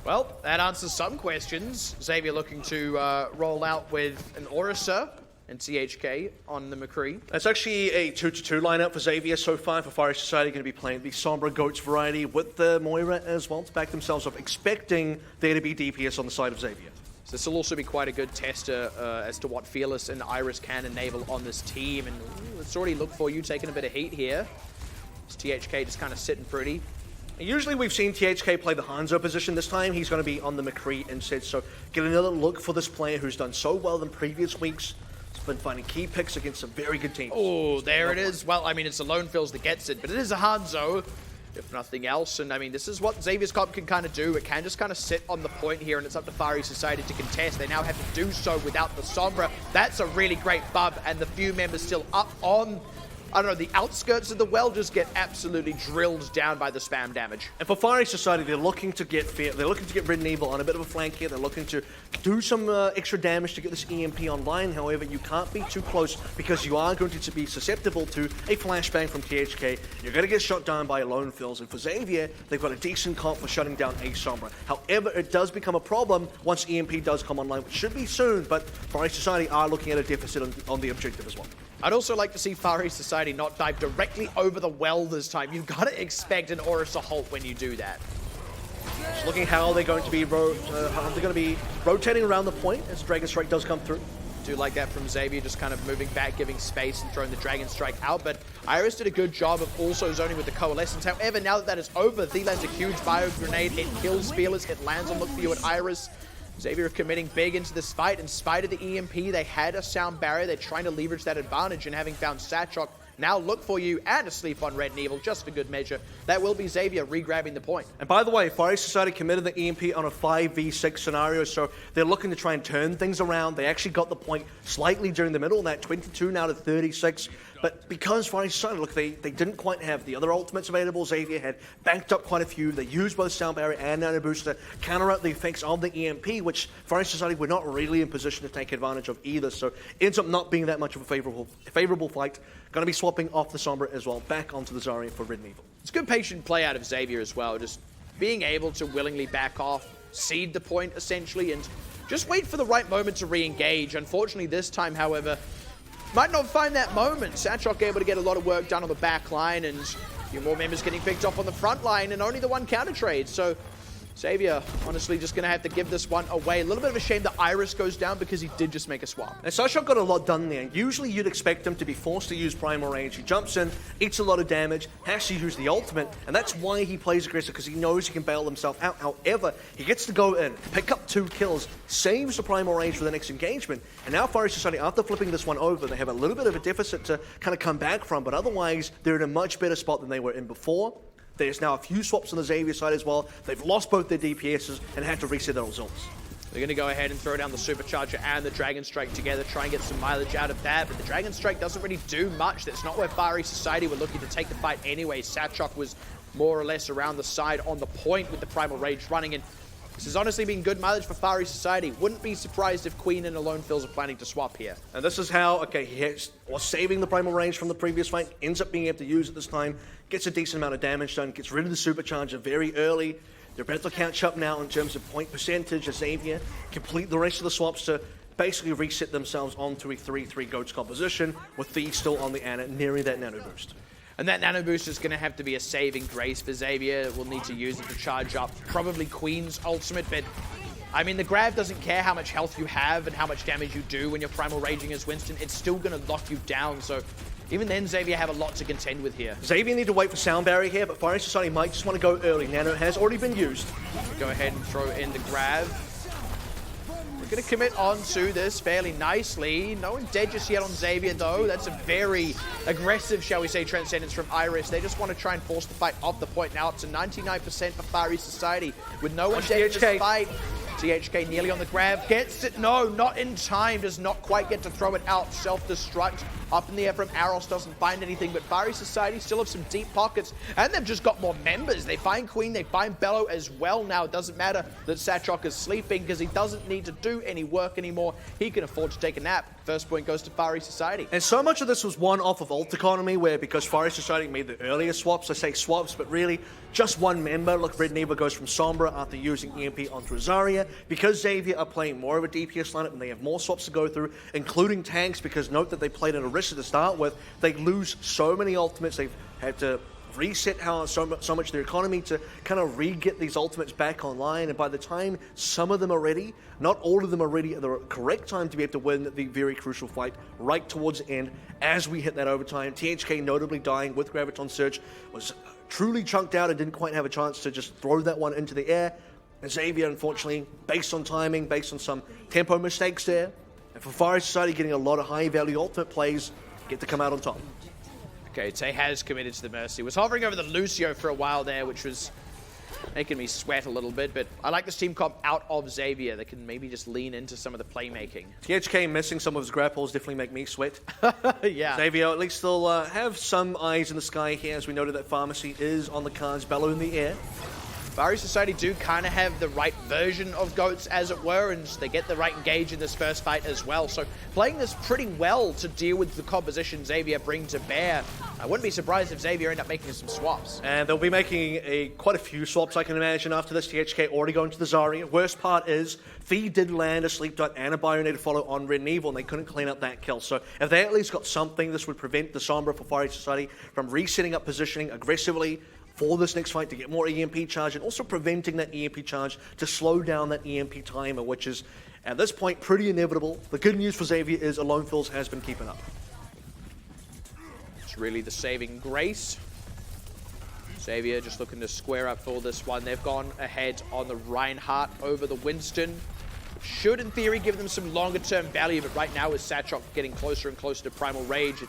Well, that answers some questions. Xavier looking to roll out with an Orisa and THK on the McCree. That's actually a 2-2 lineup for Xavier so far. For Fire Society, going to be playing the Sombra Goats variety with the Moira as well to back themselves up, expecting there to be DPS on the side of Xavier. So this will also be quite a good tester as to what Fearless and Iris can enable on this team. And let's already look for you taking a bit of heat here. It's THK just kind of sitting pretty. Usually we've seen THK play the Hanzo position. This time he's going to be on the McCree instead. So get another look for this player who's done so well in previous weeks. He's been finding key picks against some very good teams. Oh, there it is. Well, I mean, it's the Lone Fills that gets it, but it is a Hanzo, if nothing else. And I mean, this is what Xavier's comp can kind of do. It can just kind of sit on the point here, and it's up to Fiery Society to contest. They now have to do so without the Sombra. That's a really great bump, and the few members still up on, I don't know, the outskirts of the well just get absolutely drilled down by the spam damage. And for Fiery Society, they're looking to get Red and Evil on a bit of a flank here. They're looking to do some extra damage to get this EMP online. However, you can't be too close because you are going to be susceptible to a flashbang from THK. You're going to get shot down by Lone Fills. And for Xavier, they've got a decent comp for shutting down a Sombra. However, it does become a problem once EMP does come online, which should be soon. But Fiery Society are looking at a deficit on the objective as well. I'd also like to see Fiery Society not dive directly over the well this time. You've got to expect an Orisa halt when you do that. Just looking how they're going to be rotating around the point as Dragon Strike does come through. Do like that from Xavier, just kind of moving back, giving space and throwing the Dragon Strike out. But Iris did a good job of also zoning with the Coalescence. However, now that that is over, Thea lands a huge bio grenade. It kills Fearless. It lands on Look For You and Iris. Xavier committing big into this fight. In spite of the EMP, they had a sound barrier. They're trying to leverage that advantage, and having found Satchok, now Look For You and a sleep on Red and Evil, just for good measure. That will be Xavier re-grabbing the point. And by the way, Fire Society committed the EMP on a 5v6 scenario, so they're looking to try and turn things around. They actually got the point slightly during the middle, that 22 now to 36. But because Fire Society, look, they didn't quite have the other ultimates available. Xavier had banked up quite a few. They used both Sound Barrier and Nano Boost to counter out the effects of the EMP, which Fire Society were not really in position to take advantage of either. So it ends up not being that much of a favorable fight. Going to be swapping off the Sombra as well, back onto the Zarya for Red and Evil. It's good patient play out of Xavier as well, just being able to willingly back off, cede the point essentially, and just wait for the right moment to re-engage. Unfortunately this time, however, might not find that moment. Satchok able to get a lot of work done on the back line, and a few more members getting picked off on the front line, and only the one counter trade. So Xavier, honestly, just going to have to give this one away. A little bit of a shame that Iris goes down because he did just make a swap. And Satchok got a lot done there. Usually you'd expect him to be forced to use Primal Range. He jumps in, eats a lot of damage, has to use the ultimate, and that's why he plays aggressive, because he knows he can bail himself out. However, he gets to go in, pick up 2 kills, saves the Primal Range for the next engagement, and now Fire Society, after flipping this one over, they have a little bit of a deficit to kind of come back from, but otherwise, they're in a much better spot than they were in before. There's now a few swaps on the Xavier side as well. They've lost both their DPSs and had to reset their results. They're going to go ahead and throw down the Supercharger and the Dragon Strike together, try and get some mileage out of that, but the Dragon Strike doesn't really do much. That's not where Fiery Society were looking to take the fight anyway. Satchok was more or less around the side on the point with the Primal Rage running, and this has honestly been good mileage for Fiery Society. Wouldn't be surprised if Queen and Lone Fills are planning to swap here. And this is how, okay, he was saving the Primal Range from the previous fight, ends up being able to use it this time, gets a decent amount of damage done, gets rid of the Supercharger very early. They're about to catch up now in terms of point percentage as Xavier complete the rest of the swaps to basically reset themselves onto a 3-3 Goats composition, with Thea still on the Ana, nearing that Nano Boost. And that Nano Boost is going to have to be a saving grace for Xavier. We'll need to use it to charge up probably Queen's ultimate, but I mean, the Grav doesn't care how much health you have and how much damage you do when you're Primal Raging as Winston. It's still going to lock you down, so even then, Xavier have a lot to contend with here. Xavier need to wait for Sound Barrier here, but Fire Society might just want to go early. Nano has already been used. Go ahead and throw in the Grav. We're going to commit on to this fairly nicely. No one dead just yet on Xavier, though. That's a very aggressive, shall we say, Transcendence from Iris. They just want to try and force the fight off the point. Now up to 99% for Fiery Society. With no one dead in this fight. THK nearly on the grab. Gets it. No, not in time. Does not quite get to throw it out. Self-destruct. up in the air from Aros, doesn't find anything, but Fiery Society still have some deep pockets, and they've just got more members. They find Queen, they find Bello as well now. It doesn't matter that Satrok is sleeping because he doesn't need to do any work anymore. He can afford to take a nap. First point goes to Fiery Society. And so much of this was one off of ult economy, where because Fiery Society made the earlier swaps, I say swaps, but really just one member. Look, Red Neva goes from Sombra after using EMP onto Zarya. Because Xavier are playing more of a DPS lineup and they have more swaps to go through, including tanks, because note that they played an Orisa to start with, they lose so many ultimates, they've had to reset so much of their economy to kind of re-get these ultimates back online, and by the time some of them are ready, not all of them are ready at the correct time to be able to win the very crucial fight right towards the end as we hit that overtime. THK notably dying with Graviton Surge, was truly chunked out and didn't quite have a chance to just throw that one into the air. And Xavier, unfortunately, based on timing, based on some tempo mistakes there, and for Fiery Society getting a lot of high-value ultimate plays, get to come out on top. Okay, Tay has committed to the Mercy. Was hovering over the Lucio for a while there, which was making me sweat a little bit, but I like this team comp out of Xavier. They can maybe just lean into some of the playmaking. THK missing some of his grapples definitely make me sweat. Yeah. Xavier at least they'll have some eyes in the sky here, as we noted that Pharmacy is on the cards, Bello in the air. Fiery Society do kind of have the right version of GOATs, as it were, and they get the right engage in this first fight as well. So playing this pretty well to deal with the composition Xavier bring to bear. I wouldn't be surprised if Xavier end up making some swaps. And they'll be making quite a few swaps, I can imagine, after this. THK already going to the Zarya. Worst part is, Fee did land a Sleep Dart and a Bionator follow on Red Evil, and they couldn't clean up that kill. So if they at least got something, this would prevent the Sombra for Fiery Society from resetting up positioning aggressively for this next fight to get more EMP charge, and also preventing that EMP charge to slow down that EMP timer, which is, at this point, pretty inevitable. The good news for Xavier is Alone Fills has been keeping up. It's really the saving grace. Xavier just looking to square up for this one. They've gone ahead on the Reinhardt over the Winston. Should, in theory, give them some longer-term value, but right now, with Satrok getting closer and closer to Primal Rage,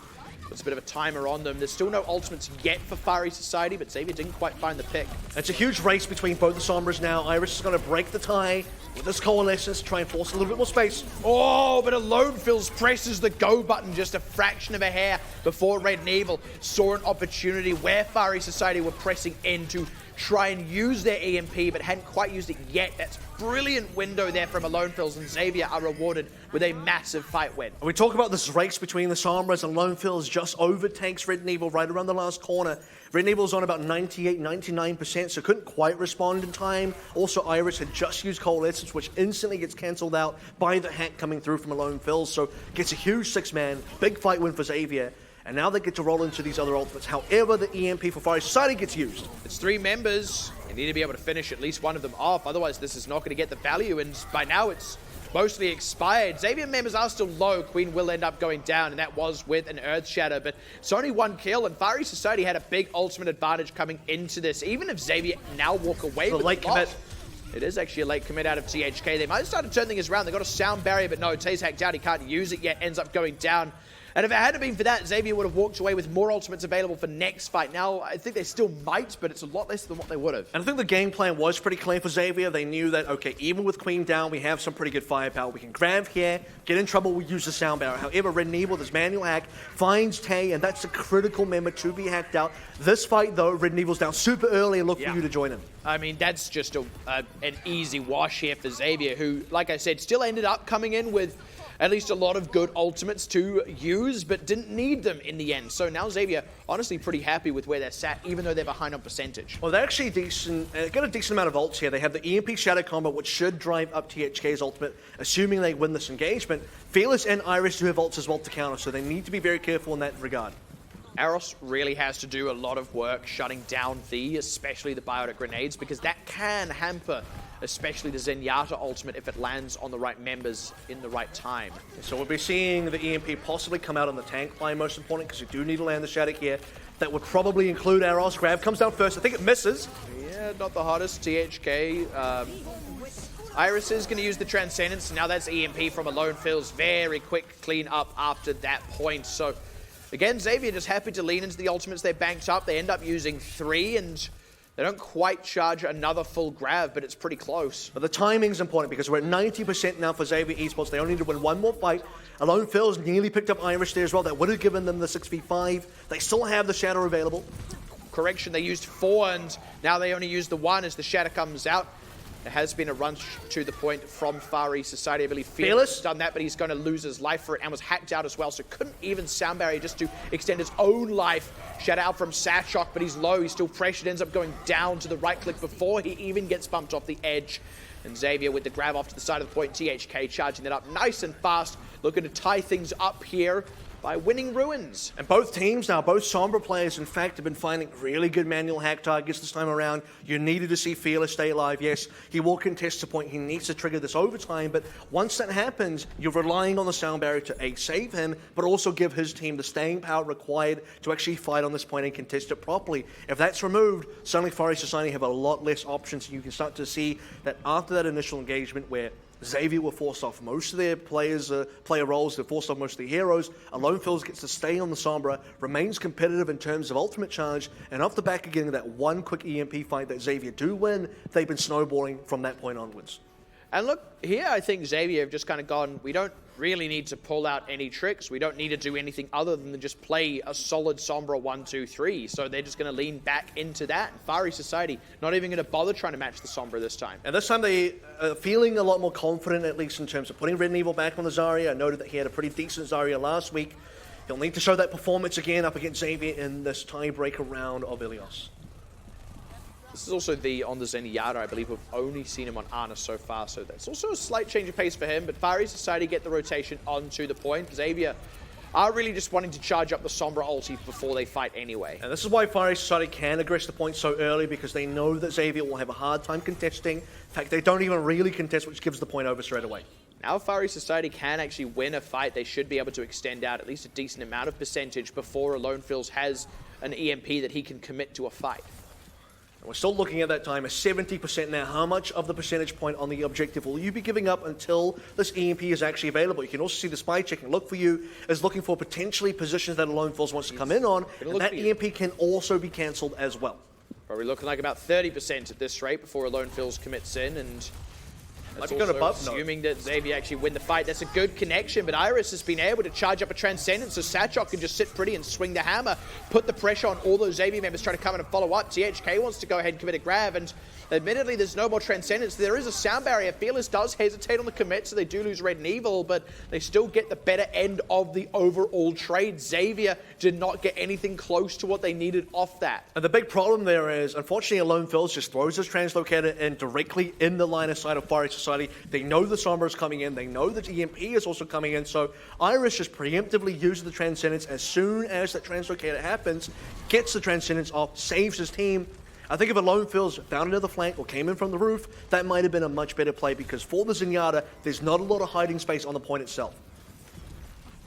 it's a bit of a timer on them. There's still no ultimates yet for Fiery Society, but Xavier didn't quite find the pick. It's a huge race between both the Sombras now. Iris is going to break the tie with this Coalescence, try and force a little bit more space. Oh, but Alone Fills presses the go button just a fraction of a hair before Red Evil saw an opportunity where Fiery Society were pressing in to try and use their EMP, but hadn't quite used it yet. That's brilliant window there from Alone Fills, and Xavier are rewarded with a massive fight win. We talk about this race between the Sombras, and Alone Fills just overtakes Red Evil right around the last corner. Red Evil's on about 98, 99%, so couldn't quite respond in time. Also, Iris had just used Coalescence, which instantly gets cancelled out by the hack coming through from Alone Fills, so gets a huge 6-man, big fight win for Xavier. And now they get to roll into these other ultimates. However, the EMP for Fiery Society gets used. It's 3 members. They need to be able to finish at least one of them off. Otherwise, this is not going to get the value. And by now, it's mostly expired. Xavier members are still low. Queen will end up going down, and that was with an Earth Shatter. But it's only 1 kill, and Fiery Society had a big ultimate advantage coming into this. Even if Xavier now walk away with late commit. It is actually a late commit out of THK. They might have started turning things around. They got a sound barrier, but no, Tay's hacked out. He can't use it yet. Ends up going down. And if it hadn't been for that, Xavier would have walked away with more ultimates available for next fight. Now, I think they still might, but it's a lot less than what they would have. And I think the game plan was pretty clear for Xavier. They knew that, okay, even with Queen down, we have some pretty good firepower. We can grab here, get in trouble, we use the sound barrier. However, Red Evil, this manual hack, finds Tay, and that's a critical member to be hacked out. This fight, though, Red Evil's down super early and look for you to join him. I mean, that's just an easy wash here for Xavier, who, like I said, still ended up coming in with at least a lot of good ultimates to use, but didn't need them in the end. So now Xavier, honestly, pretty happy with where they're sat, even though they're behind on percentage. Well, they're actually decent, got a decent amount of ults here. They have the EMP Shadow Combo, which should drive up THK's ultimate, assuming they win this engagement. Fearless and Iris do have ults as well to counter, so they need to be very careful in that regard. Aros really has to do a lot of work shutting down especially the biotic grenades, because that can hamper especially the Zenyatta ultimate if it lands on the right members in the right time. So we'll be seeing the EMP possibly come out on the tank line, most important, because you do need to land the Shattuck here. That would probably include Aros. Grab comes down first. I think it misses. Yeah, not the hottest. THK. Iris is going to use the Transcendence. Now that's EMP from Alone Fills. Very quick clean up after that point. So again, Xavier just happy to lean into the ultimates they banked up. They end up using 3, and They don't quite charge another full grab, but it's pretty close. But the timing's important because we're at 90% now for Xavier Esports. They only need to win one more fight. Alone Phil's nearly picked up Irish there as well. That would have given them the 6v5. They still have the Shadow available. Correction, they used 4, and now they only use the 1 as the Shadow comes out. There has been a run to the point from Far East Society. I believe Fearless has done that, but he's going to lose his life for it and was hacked out as well. So couldn't even Sound Barrier just to extend his own life. Shadow out from Satchok, but he's low. He's still pressured. Ends up going down to the right click before he even gets bumped off the edge. And Xavier with the grab off to the side of the point. THK charging that up nice and fast. Looking to tie things up here by winning Ruins. And both teams now, both Sombra players, in fact, have been finding really good manual hack targets this time around. You needed to see Fearless stay alive. Yes, he will contest the point. He needs to trigger this overtime, but once that happens, you're relying on the Sound Barrier to A, save him, but also give his team the staying power required to actually fight on this point and contest it properly. If that's removed, suddenly Far East Society have a lot less options. You can start to see that after that initial engagement where Xavier will force off most of their player roles, they'll force off most of their heroes. Alone Phils gets to stay on the Sombra, remains competitive in terms of ultimate charge, and off the back again of that one quick EMP fight that Xavier do win, they've been snowballing from that point onwards. And look, here I think Xavier have just kind of gone, we don't really need to pull out any tricks. We don't need to do anything other than just play a solid Sombra 1-2-3. So they're just going to lean back into that. Far East Society not even going to bother trying to match the Sombra this time. And this time they are feeling a lot more confident, at least in terms of putting Red and Evil back on the Zarya. I noted that he had a pretty decent Zarya last week. He'll need to show that performance again up against Xavier in this tiebreaker round of Ilios. This is also on the Zenyatta, I believe. We've only seen him on Ana so far, so that's also a slight change of pace for him. But Far East Society get the rotation onto the point. Xavier are really just wanting to charge up the Sombra ulti before they fight anyway. And this is why Far East Society can aggress the point so early, because they know that Xavier will have a hard time contesting. In fact, they don't even really contest, which gives the point over straight away. Now Far East Society can actually win a fight. They should be able to extend out at least a decent amount of percentage before Alone Phils has an EMP that he can commit to a fight. And we're still looking at that time, a 70% now. How much of the percentage point on the objective will you be giving up until this EMP is actually available? You can also see the spy checking. Look for you as looking for potentially positions that Alone Phils wants to come in on. And that EMP can also be cancelled as well. Probably looking like about 30% at this rate before Alone Phils commits in, and that's also assuming that Xavier actually win the fight. That's a good connection, but Iris has been able to charge up a Transcendence, so Satchok can just sit pretty and swing the hammer, put the pressure on all those Xavier members trying to come in and follow up. THK wants to go ahead and commit a grab, and admittedly, there's no more Transcendence. There is a Sound Barrier. Fearless does hesitate on the commit, so they do lose Red and Evil, but they still get the better end of the overall trade. Xavier did not get anything close to what they needed off that. And the big problem there is, unfortunately, Alone Phils just throws his Translocator in directly in the line of sight of Far East Society. They know the Sombra is coming in. They know that EMP is also coming in. So Iris just preemptively uses the Transcendence as soon as that Translocator happens, gets the Transcendence off, saves his team. I think if Alone Phils found another flank or came in from the roof, that might have been a much better play, because for the Zenyatta, there's not a lot of hiding space on the point itself.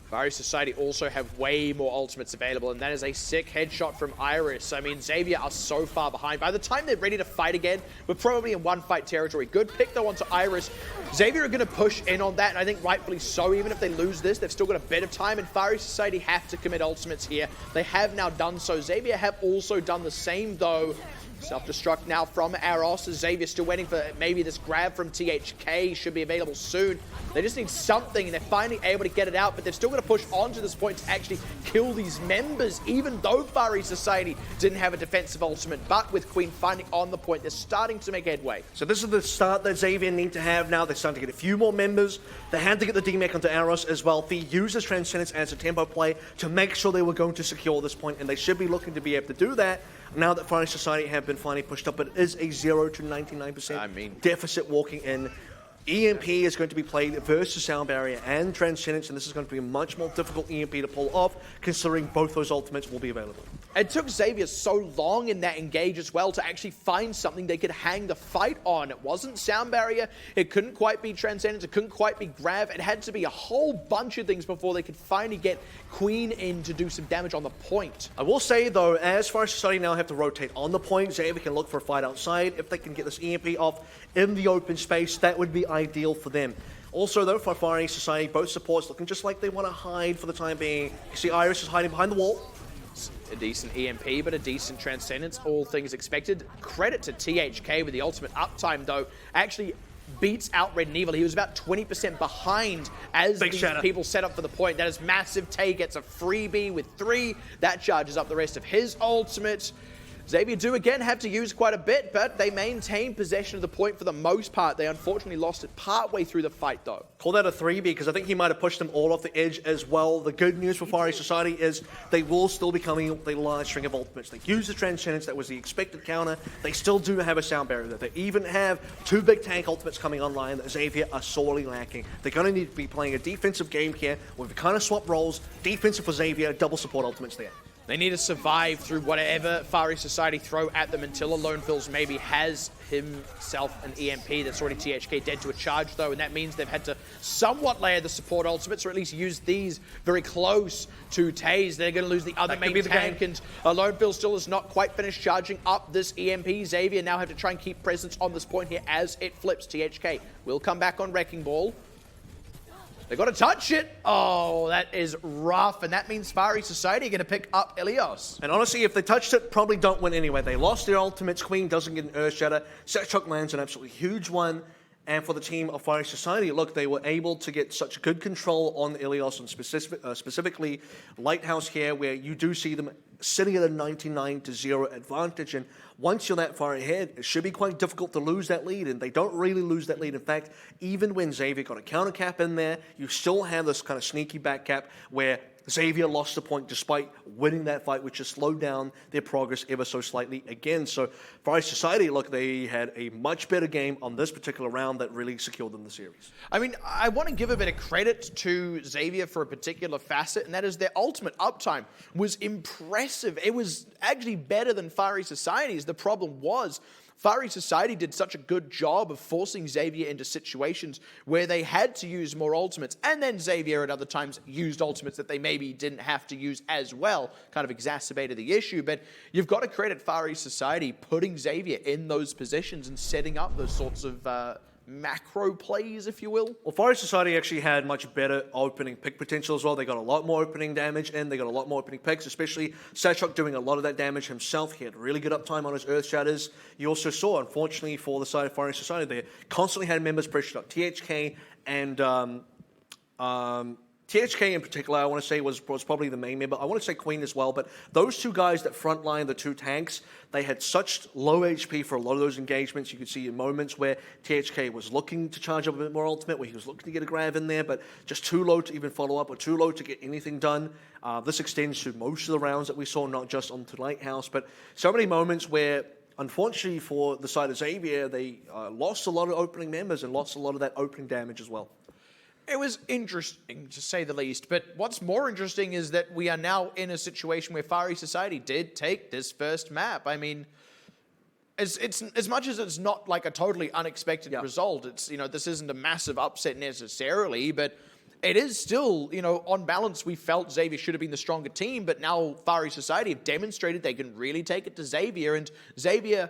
Far East Society also have way more ultimates available, and that is a sick headshot from Iris. I mean, Xavier are so far behind. By the time they're ready to fight again, we're probably in one-fight territory. Good pick, though, onto Iris. Xavier are going to push in on that, and I think rightfully so. Even if they lose this, they've still got a bit of time, and Far East Society have to commit ultimates here. They have now done so. Xavier have also done the same, though. Self-destruct now from Aros. Xavier still waiting for maybe this grab from THK. Should be available soon. They just need something, and they're finally able to get it out, but they've still got to push on to this point to actually kill these members, even though Far East Society didn't have a defensive ultimate. But with Queen finding on the point, they're starting to make headway. So this is the start that Xavier need to have now. They're starting to get a few more members. They had to get the DMAC onto Aros as well. They used this Transcendence as a tempo play to make sure they were going to secure this point, and they should be looking to be able to do that. Now that Far East Society have been finally pushed up, but it is a 0 to 99% deficit walking in. EMP is going to be played versus Sound Barrier and Transcendence, and this is going to be a much more difficult EMP to pull off, considering both those ultimates will be available. It took Xavier so long in that engage as well to actually find something they could hang the fight on. It wasn't Sound Barrier, it couldn't quite be Transcendence, it couldn't quite be Grav. It had to be a whole bunch of things before they could finally get Queen in to do some damage on the point. I will say, though, as Far East Society now have to rotate on the point, Xavier can look for a fight outside. If they can get this EMP off in the open space, that would be ideal for them. Also, though, for Far East Society, both supports looking just like they want to hide for the time being. You see Iris is hiding behind the wall. a decent EMP, but a decent Transcendence, all things expected. Credit to THK with the ultimate uptime, though. Actually beats out Red and Evil. He was about 20% behind as these people set up for the point. That is massive. Tay gets a freebie with 3. That charges up the rest of his ultimate. Xavier do again have to use quite a bit, but they maintain possession of the point for the most part. They unfortunately lost it partway through the fight, though. Call that a 3B because I think he might have pushed them all off the edge as well. The good news for Fiery Society is they will still be coming with a large string of ultimates. They use the Transcendence, that was the expected counter. They still do have a sound barrier. They even have 2 big tank ultimates coming online that Xavier are sorely lacking. They're going to need to be playing a defensive game here where we kind of swap roles. Defensive for Xavier, double support ultimates there. They need to survive through whatever Fiery Society throw at them until a Lone Phils maybe has himself an EMP. That's already THK dead to a charge, though, and that means they've had to somewhat layer the support ultimates, or at least use these very close to Taze. They're going to lose the other main tank, and Lone Phils still has not quite finished charging up this EMP. Xavier now have to try and keep presence on this point here as it flips. THK will come back on Wrecking Ball. They got to touch it. Oh, that is rough. And that means Fiery Society are going to pick up Ilios. And honestly, if they touched it, probably don't win anyway. They lost their ultimates. Queen doesn't get an Earthshatter. Setchuck lands an absolutely huge one. And for the team of Fiery Society, look, they were able to get such good control on Ilios and specifically Lighthouse here, where you do see them sitting at a 99-0 advantage. And once you're that far ahead, it should be quite difficult to lose that lead. And they don't really lose that lead. In fact, even when Xavier got a counter cap in there, you still have this kind of sneaky back cap where Xavier lost the point despite winning that fight, which has slowed down their progress ever so slightly again. So Fiery Society, look, they had a much better game on this particular round that really secured them the series. I mean, I want to give a bit of credit to Xavier for a particular facet, and that is their ultimate uptime was impressive. It was actually better than Fiery Society's. The problem was Fiery Society did such a good job of forcing Xavier into situations where they had to use more ultimates, and then Xavier at other times used ultimates that they maybe didn't have to use as well, kind of exacerbated the issue. But you've got to credit Fiery Society putting Xavier in those positions and setting up those sorts of macro plays, if you will. Well, Fiery Society actually had much better opening pick potential as well. They got a lot more opening damage and they got a lot more opening picks, especially Sashok doing a lot of that damage himself. He had really good uptime on his Earth Shatters. You also saw, unfortunately, for the side of Fiery Society, they constantly had members pressured up. THK and THK in particular, I want to say, was probably the main member. I want to say Queen as well, but those two guys that frontline the 2 tanks, they had such low HP for a lot of those engagements. You could see in moments where THK was looking to charge up a bit more ultimate, where he was looking to get a grab in there, but just too low to even follow up or too low to get anything done. This extends to most of the rounds that we saw, not just onto Lighthouse, but so many moments where, unfortunately for the side of Xavier, they lost a lot of opening members and lost a lot of that opening damage as well. It was interesting, to say the least, but what's more interesting is that we are now in a situation where Fiery Society did take this first map. I mean, it's as much as it's not like a totally unexpected result, it's, you know, this isn't a massive upset necessarily, but it is still, you know, on balance, we felt Xavier should have been the stronger team, but now Fiery Society have demonstrated they can really take it to Xavier, and Xavier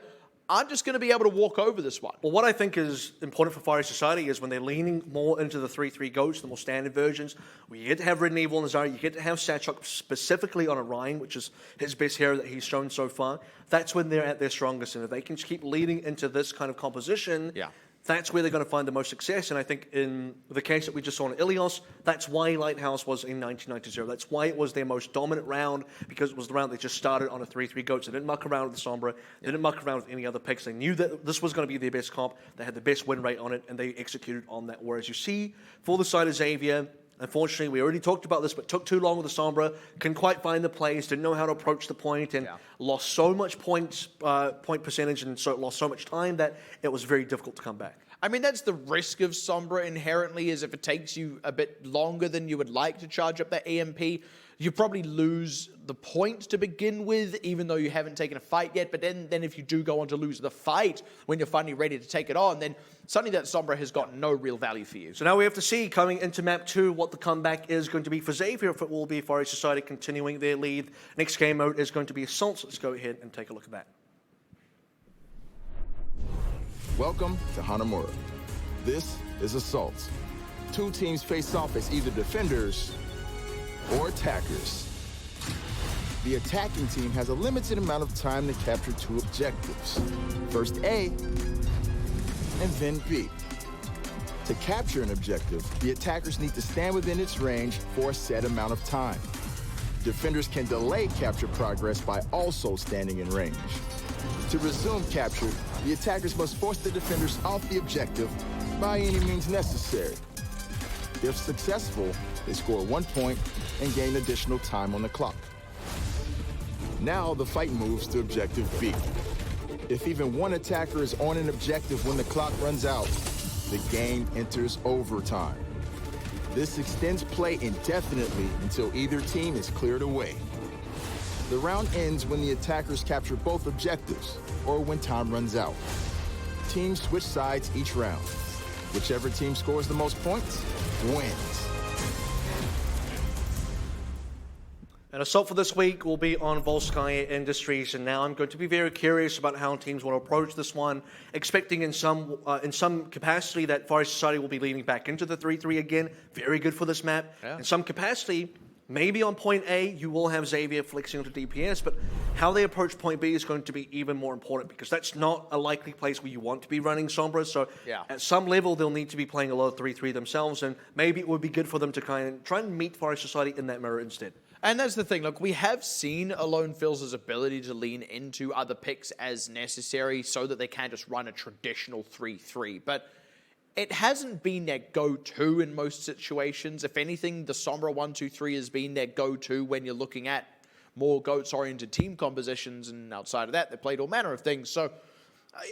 aren't just going to be able to walk over this one. Well, what I think is important for Fiery Society is when they're leaning more into the 3-3 goats, the more standard versions, where you get to have Red and Evil in the zone, you get to have Sachok specifically on Orion, which is his best hero that he's shown so far. That's when they're at their strongest, and if they can just keep leading into this kind of composition, that's where they're going to find the most success. And I think in the case that we just saw in Ilios, that's why Lighthouse was in 99-0. That's why it was their most dominant round, because it was the round they just started on a 3-3 goats. They didn't muck around with the Sombra. They didn't muck around with any other picks. They knew that this was going to be their best comp. They had the best win rate on it, and they executed on that. Whereas you see, for the side of Xavier, unfortunately, we already talked about this, but took too long with the Sombra, couldn't quite find the plays, didn't know how to approach the point, and lost so much point percentage and so lost so much time that it was very difficult to come back. I mean, that's the risk of Sombra inherently, is if it takes you a bit longer than you would like to charge up that EMP, you probably lose the point to begin with, even though you haven't taken a fight yet. But then if you do go on to lose the fight, when you're finally ready to take it on, then suddenly that Sombra has got no real value for you. So now we have to see, coming into map 2, what the comeback is going to be for Xavier, if it will be Fiery Society continuing their lead. Next game mode is going to be Assault, so let's go ahead and take a look at that. Welcome to Hanamura. This is Assault. 2 teams face off as either defenders or attackers. the attacking team has a limited amount of time to capture 2 objectives. First A, and then B. To capture an objective, the attackers need to stand within its range for a set amount of time. Defenders can delay capture progress by also standing in range. To resume capture, the attackers must force the defenders off the objective by any means necessary. If successful, they score 1 point and gain additional time on the clock. Now the fight moves to objective B. If even one attacker is on an objective when the clock runs out, the game enters overtime. This extends play indefinitely until either team is cleared away. The round ends when the attackers capture both objectives or when time runs out. Teams switch sides each round. Whichever team scores the most points wins. And Assault for this week will be on Volskaya Industries, and now I'm going to be very curious about how teams want to approach this one, expecting in some capacity that Fire Society will be leaning back into the 3-3 again. Very good for this map. Yeah. In some capacity, maybe on point A, you will have Xavier flexing onto DPS, but how they approach point B is going to be even more important because that's not a likely place where you want to be running Sombra. So at some level, they'll need to be playing a lot of 3-3 themselves, and maybe it would be good for them to kind of try and meet Fire Society in that mirror instead. And that's the thing. Look, we have seen Alone Phil's ability to lean into other picks as necessary so that they can just run a traditional 3-3. But it hasn't been their go-to in most situations. If anything, the Sombra 1-2-3 has been their go-to when you're looking at more GOATS-oriented team compositions. And outside of that, they played all manner of things. So,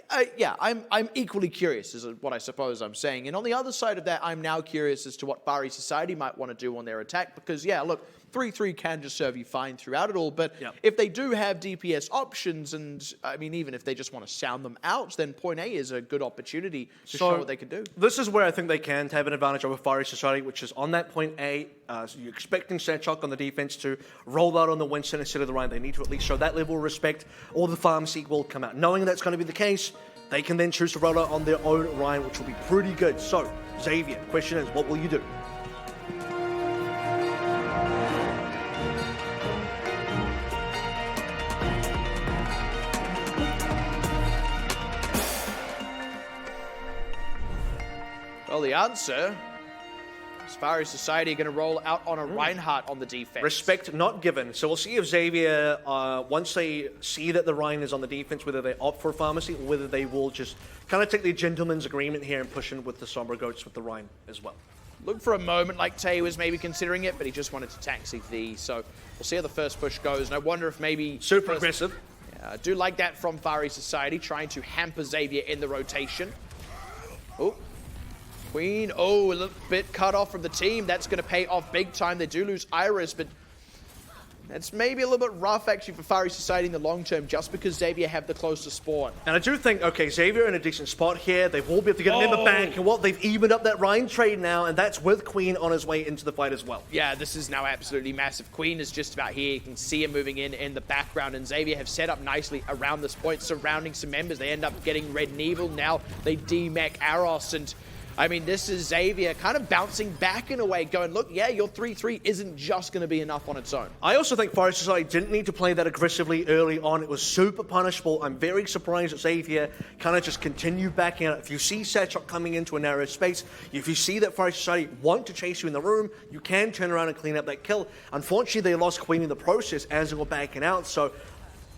I'm equally curious, is what I suppose I'm saying. And on the other side of that, I'm now curious as to what Fari Society might want to do on their attack. Because, look, 3-3 can just serve you fine throughout it all, but if they do have DPS options, and I mean, even if they just want to sound them out, then point A is a good opportunity to show what they can do. This is where I think they can have an advantage over Fire Society, which is on that point A. So you're expecting Sandchuk on the defense to roll out on the Winston instead of the Ryan. They need to at least show that level of respect, or the Pharmacy will come out. Knowing that's going to be the case, they can then choose to roll out on their own Ryan, which will be pretty good. So, Xavier, question is, what will you do? Well, the answer is Fire Society going to roll out on a Reinhardt on the defense. Respect not given. So we'll see if Xavier, once they see that the Ryan is on the defense, whether they opt for Pharmacy or whether they will just kind of take the gentleman's agreement here and push in with the Sombra Goats with the Ryan as well. Looked for a moment like Tay was maybe considering it, but he just wanted to taxi V. So we'll see how the first push goes. And I wonder if maybe... Super aggressive. I do like that from Fari Society, trying to hamper Xavier in the rotation. Oh. Queen, a little bit cut off from the team. That's going to pay off big time. They do lose Iris, but it's maybe a little bit rough, actually, for Fari Society in the long term, just because Xavier have the closest spawn. And I do think, okay, Xavier in a decent spot here. They will be able to get an Ember back. And what? They've evened up that Ryan trade now, and that's with Queen on his way into the fight as well. Yeah, this is now absolutely massive. Queen is just about here. You can see him moving in the background, and Xavier have set up nicely around this point, surrounding some members. They end up getting Red and Evil. Now they demech Aros, and I mean, this is Xavier kind of bouncing back in a way, going, look, your 3-3 isn't just going to be enough on its own. I also think Fire Society didn't need to play that aggressively early on. It was super punishable. I'm very surprised that Xavier kind of just continued backing out. If you see Satchok coming into a narrow space, if you see that Fire Society want to chase you in the room, you can turn around and clean up that kill. Unfortunately, they lost Queen in the process as they were backing out, so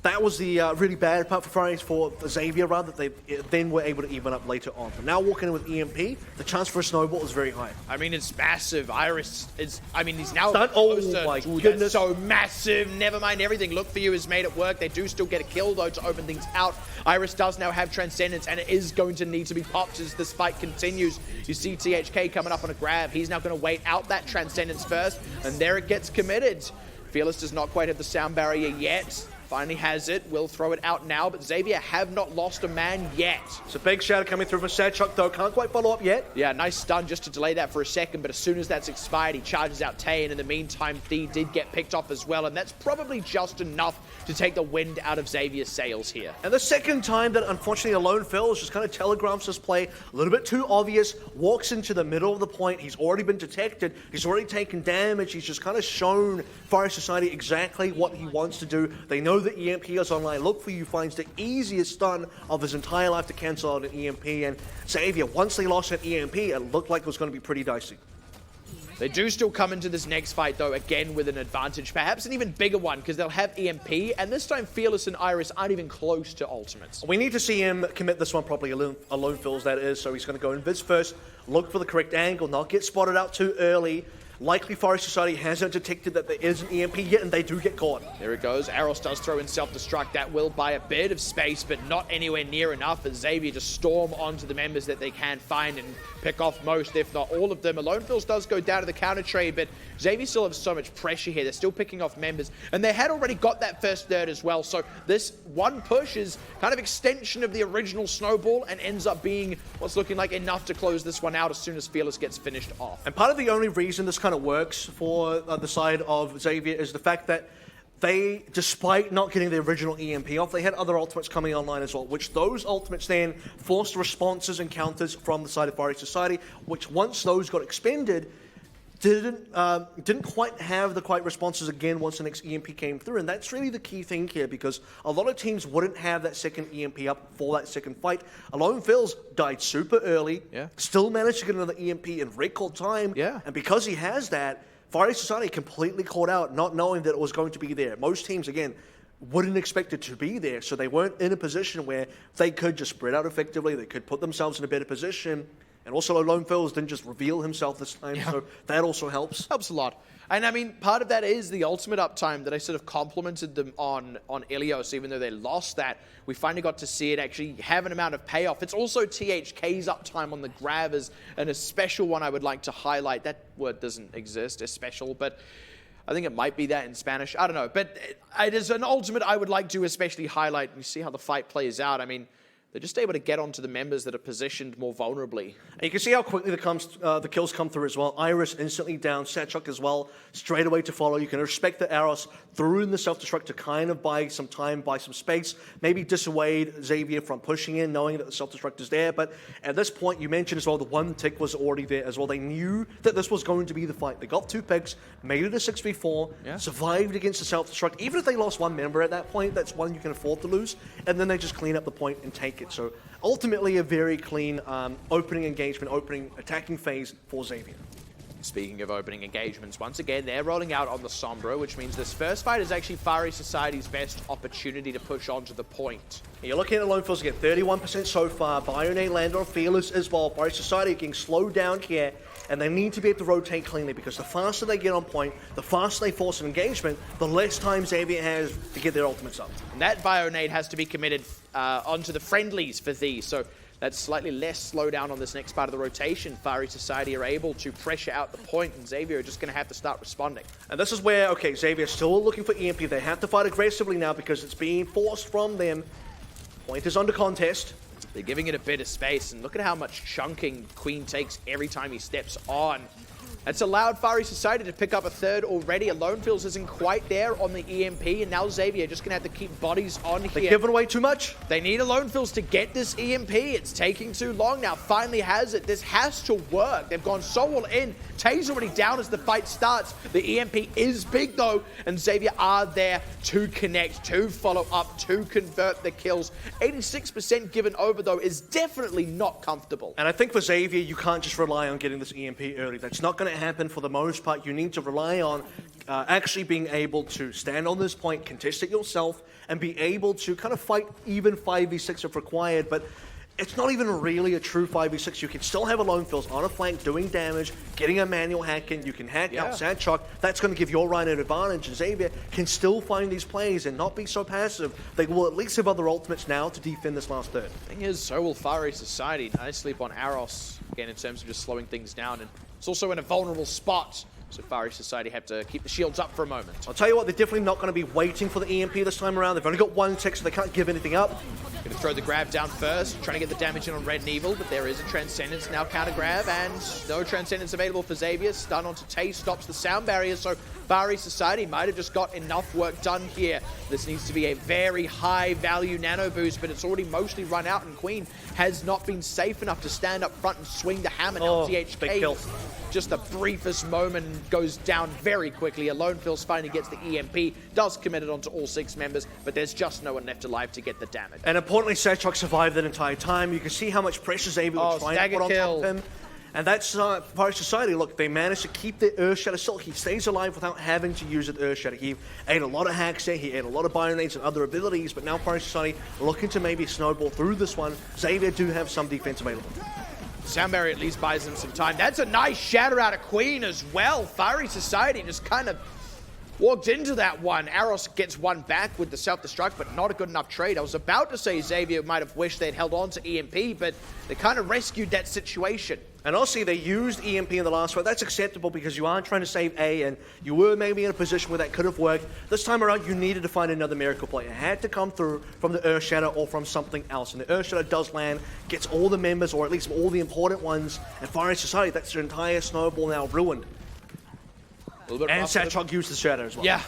that was the really bad part for Xavier, rather. They then were able to even up later on. But now walking in with EMP, the chance for a snowball is very high. I mean, it's massive. Iris is, I mean, he's now Stun. Oh my goodness. That's so massive. Never mind everything. Look for You has made it work. They do still get a kill, though, to open things out. Iris does now have Transcendence, and it is going to need to be popped as this fight continues. You see THK coming up on a grab. He's now going to wait out that Transcendence first, and there it gets committed. Fearless does not quite have the sound barrier yet. Finally has it, will throw it out now, but Xavier have not lost a man yet. It's a big shadow coming through from Sadchuk though, can't quite follow up yet. Yeah, nice stun just to delay that for a second, but as soon as that's expired, he charges out Tay, and in the meantime, Thee did get picked off as well, and that's probably just enough to take the wind out of Xavier's sails here. And the second time that unfortunately Alone Phil just kind of telegrams this play a little bit too obvious, walks into the middle of the point, he's already been detected, he's already taken damage, he's just kind of shown Fire Society exactly what he wants to do. They know that EMP is online. Look for You finds the easiest stun of his entire life to cancel out an EMP, and Xavier, once they lost an EMP, it looked like it was going to be pretty dicey. They do still come into this next fight, though, again with an advantage, perhaps an even bigger one, because they'll have EMP, and this time Fearless and Iris aren't even close to ultimates. We need to see him commit this one properly, Alone Phil's that is, so he's going to go Invis first, look for the correct angle, not get spotted out too early. Likely Forest Society hasn't detected that there is an EMP yet, and they do get caught. There it goes. Aros does throw in self-destruct. That will buy a bit of space, but not anywhere near enough as Xavier just storm onto the members that they can find and pick off most, if not all of them. Alone Phils does go down to the counter trade, but Xavier still has so much pressure here. They're still picking off members, and they had already got that first third as well. So this one push is kind of extension of the original snowball and ends up being what's looking like enough to close this one out as soon as Fearless gets finished off. And part of the only reason this kind of works for the side of Xavier is the fact that they, despite not getting the original EMP off, they had other ultimates coming online as well, which those ultimates then forced responses and counters from the side of Fiery Society, which once those got expended, didn't quite have the quite responses again once the next EMP came through. And that's really the key thing here, because a lot of teams wouldn't have that second EMP up for that second fight. Alone Phil's died super early, still managed to get another EMP in record time, and because he has that, Fiery Society completely caught out, not knowing that it was going to be there. Most teams, again, wouldn't expect it to be there, so they weren't in a position where they could just spread out effectively, they could put themselves in a better position. And also, Alone Phils didn't just reveal himself this time, so that also helps. Helps a lot. And I mean, part of that is the ultimate uptime that I sort of complimented them on Ilios, even though they lost that. We finally got to see it actually have an amount of payoff. It's also THK's uptime on the grab is a special one I would like to highlight. That word doesn't exist, a special, but I think it might be that in Spanish. I don't know. But it is an ultimate I would like to especially highlight. You see how the fight plays out. I mean, they're just able to get onto the members that are positioned more vulnerably. And you can see how quickly the kills come through as well. Iris instantly down, Satchuk as well, straight away to follow. You can respect that Aros threw in the self-destruct to kind of buy some time, buy some space, maybe dissuade Xavier from pushing in, knowing that the self-destruct is there. But at this point, you mentioned as well, the one tick was already there as well. They knew that this was going to be the fight. They got 2 picks, made it a 6v4, survived against the self-destruct. Even if they lost one member at that point, that's one you can afford to lose. And then they just clean up the point and take it. So ultimately a very clean opening engagement, opening attacking phase for Xavier. Speaking of opening engagements, once again, they're rolling out on the Sombra, which means this first fight is actually Fiery Society's best opportunity to push on to the point. And you're looking at Alone Phils again, 31% so far. Bionate land on Fearless as well. Fiery Society getting slowed down here, and they need to be able to rotate cleanly, because the faster they get on point, the faster they force an engagement, the less time Xavier has to get their ultimates up. And that Bionate has to be committed onto the friendlies for these, so that's slightly less slowdown on this next part of the rotation. Fiery Society are able to pressure out the point, and Xavier are just going to have to start responding. And this is where, okay, Xavier's still looking for EMP. They have to fight aggressively now because it's being forced from them. Point is under contest. They're giving it a bit of space, and look at how much chunking Queen takes every time he steps on. That's allowed Fiery Society to pick up a third already. Alone Phils isn't quite there on the EMP, and now Xavier just going to have to keep bodies on here. They're giving away too much. They need Alone Phils to get this EMP. It's taking too long now. Finally has it. This has to work. They've gone so all in. Tay's already down as the fight starts. The EMP is big, though, and Xavier are there to connect, to follow up, to convert the kills. 86% given over, though, is definitely not comfortable. And I think for Xavier, you can't just rely on getting this EMP early. That's not going to happen for the most part. You need to rely on actually being able to stand on this point, contest it yourself, and be able to kind of fight even 5v6 if required. But it's not even really a true 5v6. You can still have Alone Phils on a flank doing damage, getting a manual hack in. You can hack out Sadchuk. That's going to give your right an advantage. And Xavier can still find these plays and not be so passive. They will at least have other ultimates now to defend this last third. Thing is, so will Fiery Society. Nice sleep on Aros, again, in terms of just slowing things down. And it's also in a vulnerable spot So Far East Society have to keep the shields up for a moment. I'll tell you what, they're definitely not going to be waiting for the EMP this time around. They've only got one tick, so they can't give anything up. Going to throw the grab down first, trying to get the damage in on Red and Evil, but there is a Transcendence now counter grab, and no Transcendence available for Xavier. Stun onto Tay stops the sound barrier, so Far East Society might have just got enough work done here. This needs to be a very high value nano boost, but it's already mostly run out, and Queen has not been safe enough to stand up front and swing the hammer. Now big kill. Just the briefest moment goes down very quickly. Alone Phil's finally gets the EMP, does commit it onto all 6 members, but there's just no one left alive to get the damage. And importantly, Satchok survived that entire time. You can see how much pressure Xavier was trying to put on top of him. And that's Far East Society. Look, they managed to keep the Earthshatter still. He stays alive without having to use the Earthshatter. He ate a lot of hacks there. He ate a lot of Bionades and other abilities, but now Far East Society looking to maybe snowball through this one. Xavier do have some defense available. Sound barrier at least buys them some time. That's a nice shatter out of Queen as well. Far East Society just kind of walked into that one. Aros gets one back with the self-destruct, but not a good enough trade. I was about to say Xavier might have wished they'd held on to EMP, but they kind of rescued that situation. And honestly, they used EMP in the last fight. That's acceptable because you aren't trying to save A, and you were maybe in a position where that could have worked. This time around, you needed to find another miracle play. It had to come through from the Earthshatter or from something else. And the Earthshatter does land, gets all the members, or at least all the important ones, and Far East Society, that's their entire snowball now ruined. And Satchok used the Shatter as well. Yeah.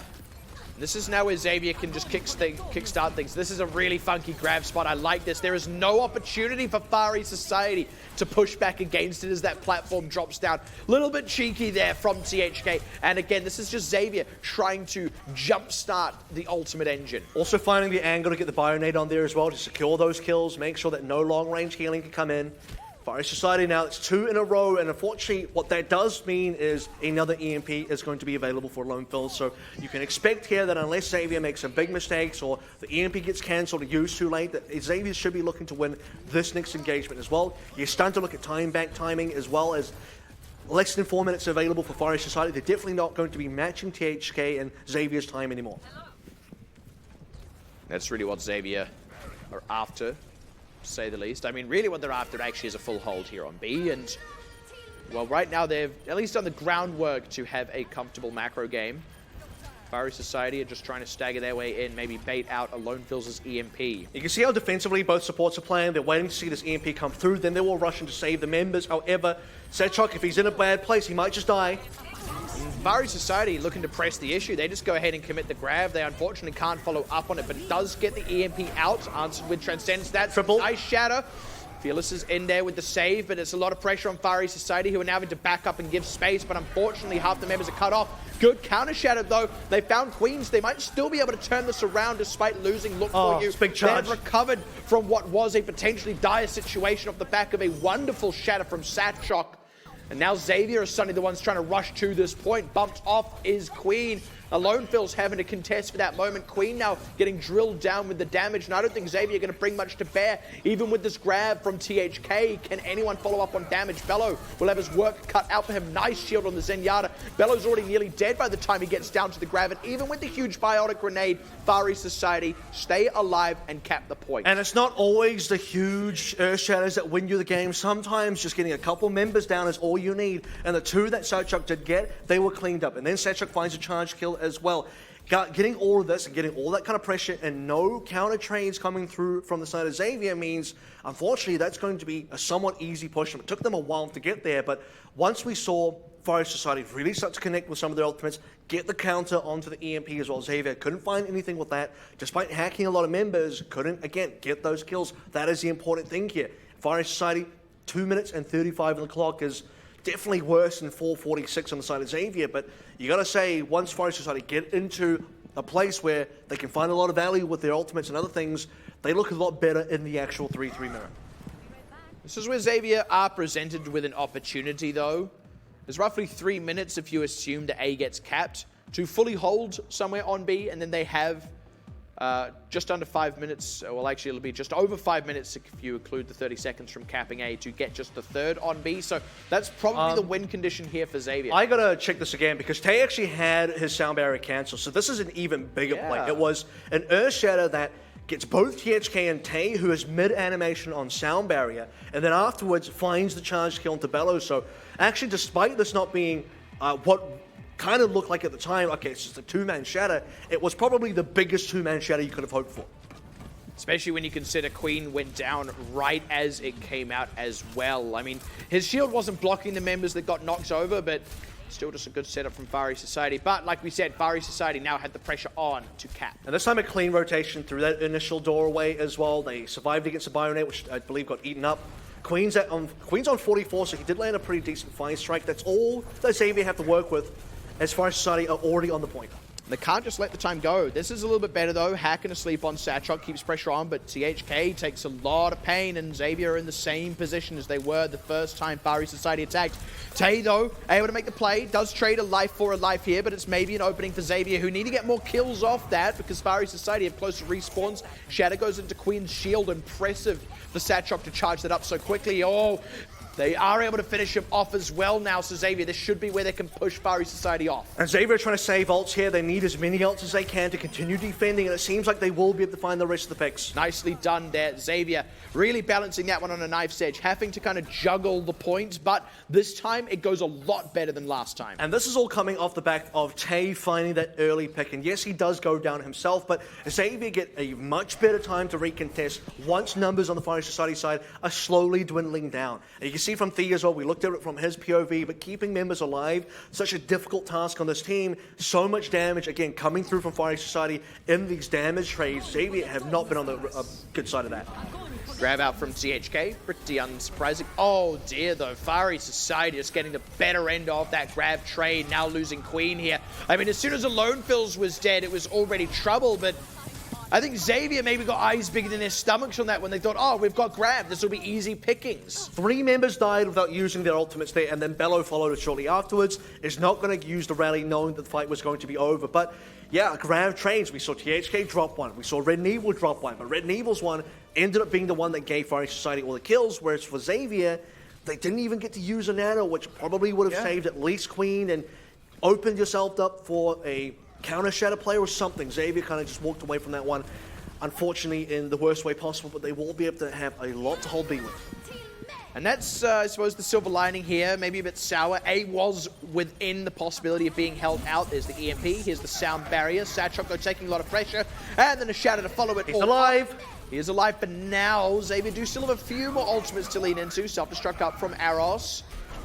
This is now where Xavier can just kickstart things. This is a really funky grab spot. I like this. There is no opportunity for Far East Society to push back against it as that platform drops down. A little bit cheeky there from THK. And again, this is just Xavier trying to jumpstart the ultimate engine. Also finding the angle to get the Bionade on there as well to secure those kills, make sure that no long-range healing can come in. Far East Society now, it's 2 in a row, and unfortunately, what that does mean is another EMP is going to be available for Lone Phil. So you can expect here that unless Xavier makes some big mistakes or the EMP gets cancelled or used too late, that Xavier should be looking to win this next engagement as well. You're starting to look at time-back timing as well as less than 4 minutes available for Far East Society. They're definitely not going to be matching THK and Xavier's time anymore. That's really what Xavier are after, to say the least. I mean, really what they're after actually is a full hold here on B, and well, right now they've at least done the groundwork to have a comfortable macro game. Far East Society are just trying to stagger their way in, maybe bait out Alone Phil's EMP. You can see how defensively both supports are playing. They're waiting to see this EMP come through, then they will rush in to save the members. However, Satchok, if he's in a bad place, he might just die. Far East Society looking to press the issue. They just go ahead and commit the grab. They unfortunately can't follow up on it, but it does get the EMP out, answered with Transcendence. That's triple. Nice shatter. Fearless is in there with the save, but it's a lot of pressure on Far East Society, who are now having to back up and give space, but unfortunately half the members are cut off. Good counter shatter though. They found Queens. They might still be able to turn this around despite losing. Look for you. Big charge. They've recovered from what was a potentially dire situation off the back of a wonderful shatter from Satchok. And now Xavier is suddenly the ones trying to rush to this point. Bumped off is Queen. Alone Phil's having to contest for that moment. Queen now getting drilled down with the damage, and I don't think Xavier going to bring much to bear. Even with this grab from THK, can anyone follow up on damage? Bello will have his work cut out for him. Nice shield on the Zenyatta. Bello's already nearly dead by the time he gets down to the grab, and even with the huge biotic grenade, Far East Society stay alive and cap the point. And it's not always the huge Earthshatters that win you the game. Sometimes just getting a couple members down is all you need. And the 2 that Satchok did get, they were cleaned up. And then Satchok finds a charge kill as well. Getting all of this and getting all that kind of pressure and no counter trades coming through from the side of Xavier means, unfortunately, that's going to be a somewhat easy push. It took them a while to get there, but once we saw Far East Society really start to connect with some of their ultimates, get the counter onto the EMP as well. Xavier couldn't find anything with that. Despite hacking a lot of members, couldn't, again, get those kills. That is the important thing here. Far East Society, 2 minutes and 35 on the clock is definitely worse than 4:46 on the side of Xavier, but you got to say, once Far East Society get into a place where they can find a lot of value with their ultimates and other things, they look a lot better in the actual 3-3 mirror. This is where Xavier are presented with an opportunity, though. There's roughly 3 minutes if you assume that A gets capped to fully hold somewhere on B, and then they have just under 5 minutes, well actually it'll be just over 5 minutes if you include the 30 seconds from capping A to get just the third on B, so that's probably the win condition here for Xavier. I gotta check this again because Tay actually had his sound barrier cancelled, so this is an even bigger play. It was an Earthshatter that gets both THK and Tay, who is mid-animation on sound barrier, and then afterwards finds the charge kill into Bellows. So actually, despite this not being what kind of looked like at the time, okay, it's just a two-man shatter. It was probably the biggest two-man shatter you could have hoped for. Especially when you consider Queen went down right as it came out as well. I mean, his shield wasn't blocking the members that got knocked over, but still just a good setup from Far East Society. But like we said, Far East Society now had the pressure on to cap. And this time a clean rotation through that initial doorway as well. They survived against the Bionate, which I believe got eaten up. Queen's on 44, so he did land a pretty decent fire strike. That's all that Xavier have to work with as Far East Society are already on the point. They can't just let the time go. This is a little bit better, though. Hacking asleep on Satchok keeps pressure on, but THK takes a lot of pain, and Xavier are in the same position as they were the first time Far East Society attacked. Tay, though, able to make the play, does trade a life for a life here, but it's maybe an opening for Xavier, who need to get more kills off that, because Far East Society have closer respawns. Shatter goes into Queen's shield. Impressive for Satchok to charge that up so quickly. Oh, they are able to finish him off as well now, so Xavier, this should be where they can push Far East Society off. And Xavier are trying to save ults here. They need as many ults as they can to continue defending, and it seems like they will be able to find the rest of the picks. Nicely done there, Xavier. Really balancing that one on a knife's edge, having to kind of juggle the points, but this time it goes a lot better than last time. And this is all coming off the back of Tay finding that early pick, and yes, he does go down himself, but Xavier get a much better time to recontest once numbers on the Far East Society side are slowly dwindling down. And you can see from Thea as well, we looked at it from his POV, but keeping members alive, such a difficult task on this team. So much damage, again, coming through from Far East Society in these damage trades. Xavier have not been on the good side of that. Grab out from THK, pretty unsurprising. Oh dear though, Far East Society is getting the better end of that grab trade, now losing Queen here. I mean, as soon as Alone Fills was dead, it was already trouble, but I think Xavier maybe got eyes bigger than their stomachs on that when they thought, oh, we've got grab, this will be easy pickings. 3 members died without using their ultimates there, and then Bello followed it shortly afterwards. Is not going to use the rally knowing that the fight was going to be over. But yeah, grab trades. We saw THK drop one. We saw Red and Evil drop one. But Red and Evil's one ended up being the one that gave Far East Society all the kills, whereas for Xavier, they didn't even get to use a nano, which probably would have saved at least Queen and opened yourself up for a counter shatter play or something. Xavier kind of just walked away from that one, unfortunately, in the worst way possible, but they will be able to have a lot to hold B with. And that's, I suppose, the silver lining here. Maybe a bit sour. A was within the possibility of being held out. There's the EMP. Here's the sound barrier. Satchok taking a lot of pressure. And then a shatter to follow it. He's alive. He is alive for now. Xavier do still have a few more ultimates to lean into. Self-destruct up from Aros.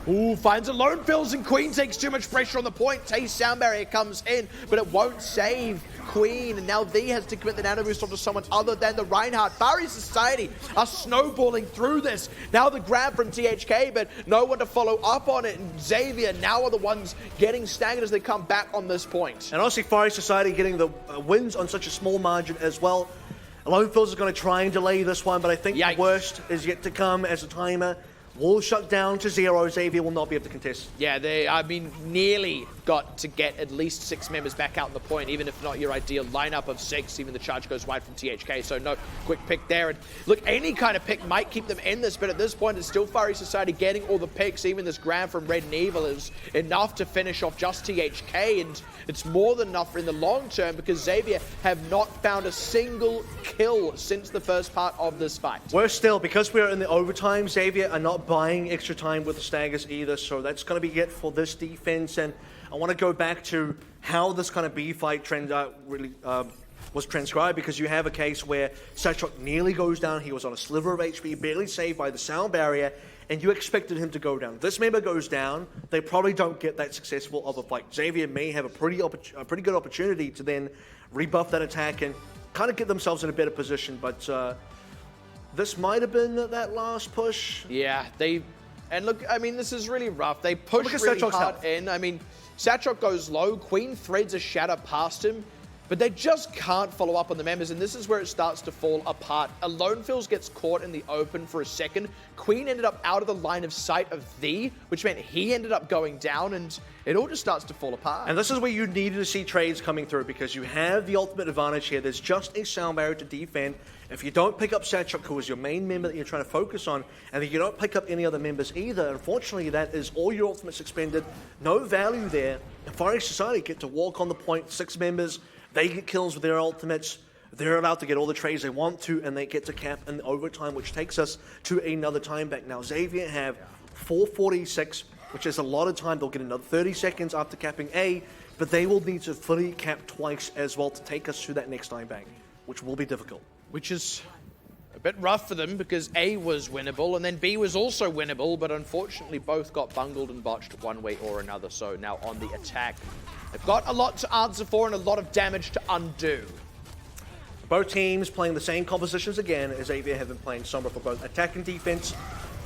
Ooh, finds Alone Fills, and Queen takes too much pressure on the point. Tay's sound barrier comes in, but it won't save Queen, and now V has to commit the nano boost onto someone other than the Reinhardt. Far East Society are snowballing through this. Now the grab from THK, but no one to follow up on it, and Xavier now are the ones getting staggered as they come back on this point. And honestly, Far East Society getting the wins on such a small margin as well. Alone Fills is going to try and delay this one, but I think the worst is yet to come as the timer will shut down to 0. Xavier will not be able to contest. Yeah, they, I mean, nearly got to get at least 6 members back out on the point, even if not your ideal lineup of 6. Even the charge goes wide from THK, so no quick pick there. And look, any kind of pick might keep them in this, but at this point, it's still Far East Society getting all the picks. Even this grab from Red and Evil is enough to finish off just THK, and it's more than enough in the long term because Xavier have not found a single kill since the first part of this fight. Worse still, because we're in the overtime, Xavier are not buying extra time with the staggers either, so that's going to be it for this defense. And I want to go back to how this kind of B fight trend really was transcribed, because you have a case where Satchok nearly goes down. He was on a sliver of HP, barely saved by the sound barrier, and you expected him to go down. This member goes down, they probably don't get that successful of a fight. Xavier may have a pretty good opportunity to then rebuff that attack and kind of get themselves in a better position, but this might have been that last push. Yeah, and look, I mean, this is really rough. They push really hard in. I mean, Satchok goes low, Queen threads a shatter past him, but they just can't follow up on the members, and this is where it starts to fall apart. Alone Fills gets caught in the open for a second. Queen ended up out of the line of sight of V, which meant he ended up going down, and it all just starts to fall apart. And this is where you needed to see trades coming through, because you have the ultimate advantage here. There's just a sound barrier to defend. If you don't pick up Satchok, who is your main member that you're trying to focus on, and then you don't pick up any other members either, unfortunately, that is all your ultimates expended. No value there. And Far East Society get to walk on the point, 6 members. They get kills with their ultimates. They're allowed to get all the trades they want to, and they get to cap in overtime, which takes us to another time back. Now, Xavier have 446 which is a lot of time. They'll get another 30 seconds after capping A, but they will need to fully cap twice as well to take us to that next time bank, which will be difficult. Which is a bit rough for them because A was winnable and then B was also winnable, but unfortunately both got bungled and botched one way or another. So now on the attack, they've got a lot to answer for and a lot of damage to undo. Both teams playing the same compositions again, as Xavier have been playing Sombra for both attack and defense.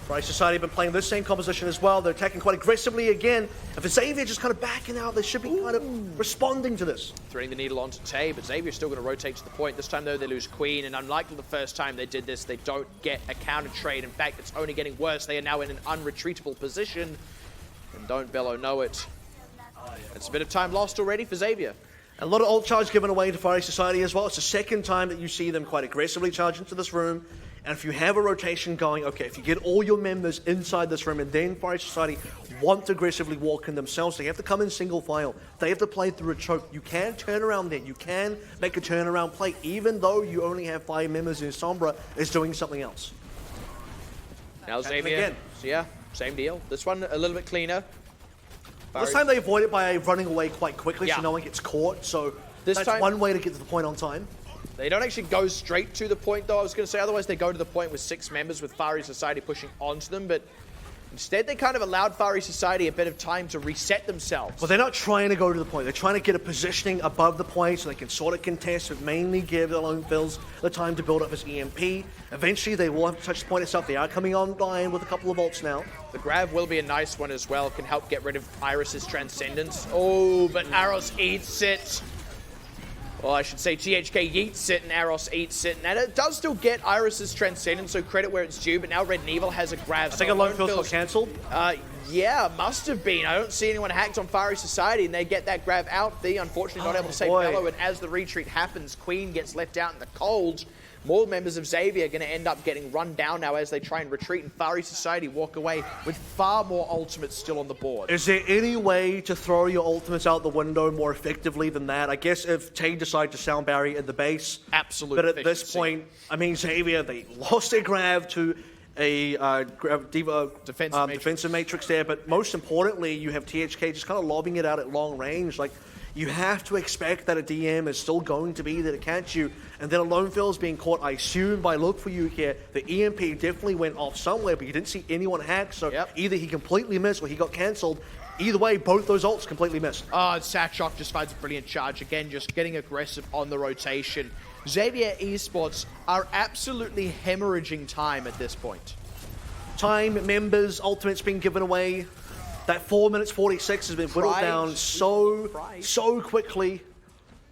Fire Society have been playing this same composition as well. They're attacking quite aggressively again. And for Xavier just kind of backing out, they should be kind of responding to this. Threading the needle onto Tay, but Xavier's still going to rotate to the point. This time, though, they lose Queen, and unlike the first time they did this, they don't get a counter trade. In fact, it's only getting worse. They are now in an unretreatable position, and don't Bello know it. It's a bit of time lost already for Xavier. A lot of ult charge given away to Fire Society as well. It's the second time that you see them quite aggressively charge into this room. And if you have a rotation going, okay, if you get all your members inside this room and then Fire Society want to aggressively walk in themselves, they have to come in single file. They have to play through a choke. You can turn around there. You can make a turnaround play, even though you only have 5 members in Sombra is doing something else. Now Xavier, again. So yeah, same deal. This one a little bit cleaner. This time they avoid it by running away quite quickly, Yeah. so no one gets caught. So This that's time- one way to get to the point on time. They don't actually go straight to the point, though. I was going to say, otherwise they go to the point with 6 members with Fiery Society pushing onto them, but instead they kind of allowed Fiery Society a bit of time to reset themselves. Well, they're not trying to go to the point. They're trying to get a positioning above the point so they can sort of contest, but mainly give the lone fills the time to build up his EMP. Eventually, they will have to touch the point itself. They are coming online with a couple of ults now. The grab will be a nice one as well. Can help get rid of Iris's Transcendence. Oh, but Aros eats it. Well, I should say THK yeets it and Aros eats it. And it does still get Iris's Transcendence, so credit where it's due. But now Red and Evil has a grab. I think a lone fill got cancelled. Yeah, must have been. I don't see anyone hacked on Fiery Society, and they get that grab out. The unfortunately not able to save Bello, and as the retreat happens, Queen gets left out in the cold. More members of Xavier are going to end up getting run down now as they try and retreat, and Fiery Society walk away with far more ultimates still on the board. Is there any way to throw your ultimates out the window more effectively than that? I guess if Tay decide to sound barrier at the base. Absolute But at this efficiency. point, I mean, Xavier, they lost their grab to a defensive matrix there, but most importantly, you have THK just kind of lobbing it out at long range. Like, you have to expect that a DM is still going to be there to catch you, and then a lone fill is being caught. I assume by look for you here, the EMP definitely went off somewhere, but you didn't see anyone hack, so either he completely missed or he got cancelled. Either way, both those ults completely missed. Oh, Satchok just finds a brilliant charge. Again, just getting aggressive on the rotation. Xavier Esports are absolutely hemorrhaging time at this point. Time, members, ultimates being given away. That 4 minutes 46 has been whittled down so quickly.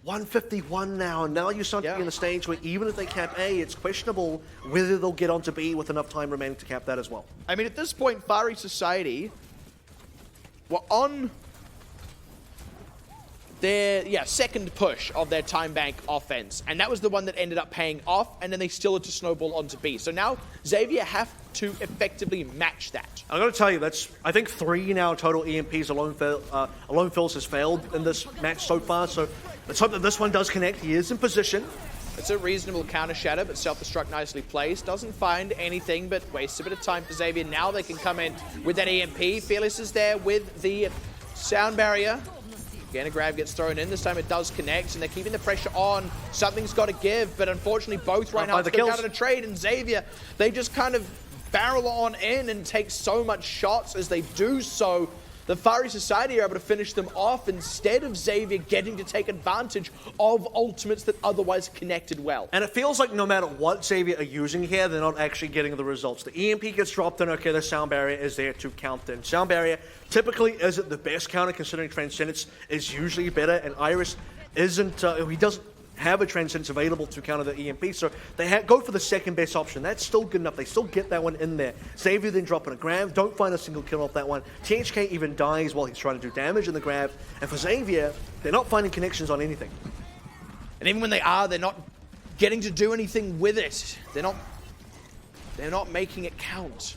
151 now, and now you start to be in the stage where even if they cap A, it's questionable whether they'll get onto B with enough time remaining to cap that as well. I mean, at this point, Fiery Society were on their second push of their time bank offense, and that was the one that ended up paying off, and then they still had to snowball onto B. So now Xavier have to effectively match that. I'm going to tell you, that's I think 3 now total EMPs alone fills has failed in this match so far, so let's hope that this one does connect. He is in position. It's a reasonable counter shatter, but self-destruct nicely placed. Doesn't find anything, but wastes a bit of time for Xavier. Now they can come in with that EMP. Fearless is there with the sound barrier. Again, a grab gets thrown in. This time it does connect, and they're keeping the pressure on. Something's got to give, but unfortunately both right now go down to the trade, and Xavier, they just kind of barrel on in and take so much shots as they do so. The Fiery Society are able to finish them off instead of Xavier getting to take advantage of ultimates that otherwise connected well. And it feels like no matter what Xavier are using here, they're not actually getting the results. The EMP gets dropped in, okay, the sound barrier is there to count in. Sound barrier typically isn't the best counter considering Transcendence is usually better, and Iris isn't, he doesn't have a Transcendence available to counter the EMP, so they go for the second best option. That's still good enough. They still get that one in there. Xavier then dropping a grab, don't find a single kill off that one. THK even dies while he's trying to do damage in the grab, and for Xavier, they're not finding connections on anything. And even when they are, they're not getting to do anything with it. They're not making it count.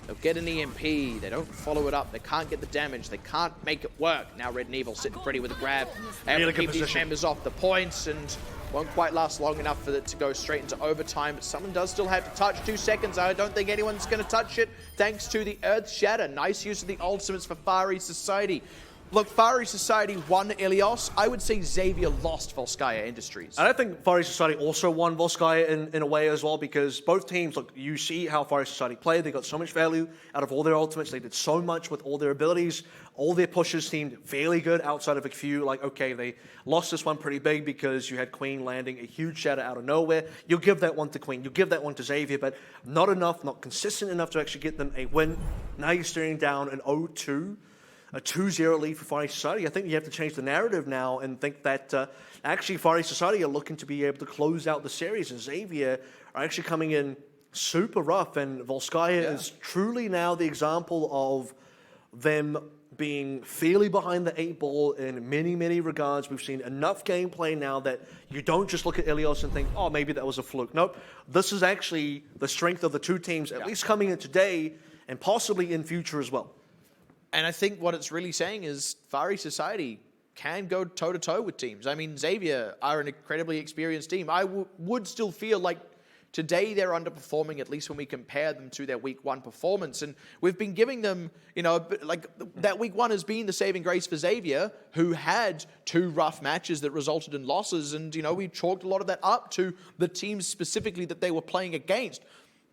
They'll get an EMP, they don't follow it up, they can't get the damage, they can't make it work. Now Red and Evil sitting pretty with a grab, able to keep these members off the points, and won't quite last long enough for it to go straight into overtime, but someone does still have to touch. 2 seconds, I don't think anyone's going to touch it, thanks to the Earth Shatter. Nice use of the ultimates for Fiery Society. Look, Fiery Society won Ilios. I would say Xavier lost Volskaya Industries. And I think Fiery Society also won Volskaya in a way as well, because both teams, look, you see how Fiery Society played. They got so much value out of all their ultimates. They did so much with all their abilities. All their pushes seemed fairly good outside of a few. Like, okay, they lost this one pretty big because you had Queen landing a huge shatter out of nowhere. You'll give that one to Queen. You'll give that one to Xavier, but not enough, not consistent enough to actually get them a win. Now you're staring down an 0-2. A 2-0 lead for Fiery Society. I think you have to change the narrative now and think that actually Fiery Society are looking to be able to close out the series, and Xavier are actually coming in super rough, and Volskaya is truly now the example of them being fairly behind the 8 ball in many, many regards. We've seen enough gameplay now that you don't just look at Ilios and think, oh, maybe that was a fluke. Nope. This is actually the strength of the two teams, at least coming in today and possibly in future as well. And I think what it's really saying is Fiery Society can go toe-to-toe with teams. I mean, Xavier are an incredibly experienced team. I would still feel like today they're underperforming, at least when we compare them to their Week 1 performance. And we've been giving them, you know, like that Week 1 has been the saving grace for Xavier, who had 2 rough matches that resulted in losses. And, you know, we chalked a lot of that up to the teams specifically that they were playing against.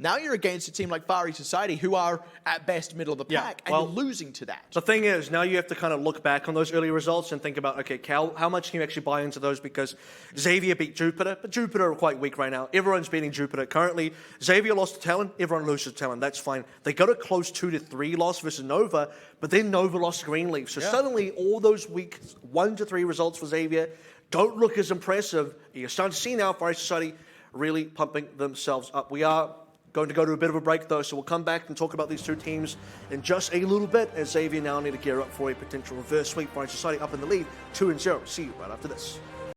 Now you're against a team like Fiery Society, who are at best middle of the pack, and you're losing to that. The thing is, now you have to kind of look back on those early results and think about, okay, Cal, how much can you actually buy into those? Because Xavier beat Jupiter, but Jupiter are quite weak right now. Everyone's beating Jupiter. Currently, Xavier lost to Talon, everyone loses to Talon. That's fine. They got a close 2-3 loss versus Nova, but then Nova lost to Greenleaf. So suddenly, all those week 1 to 3 results for Xavier don't look as impressive. You're starting to see now Fiery Society really pumping themselves up. We are going to go to a bit of a break, though, so we'll come back and talk about these two teams in just a little bit, as Xavier now need to gear up for a potential reverse sweep. Fiery Society up in the lead, 2-0. See you right after this.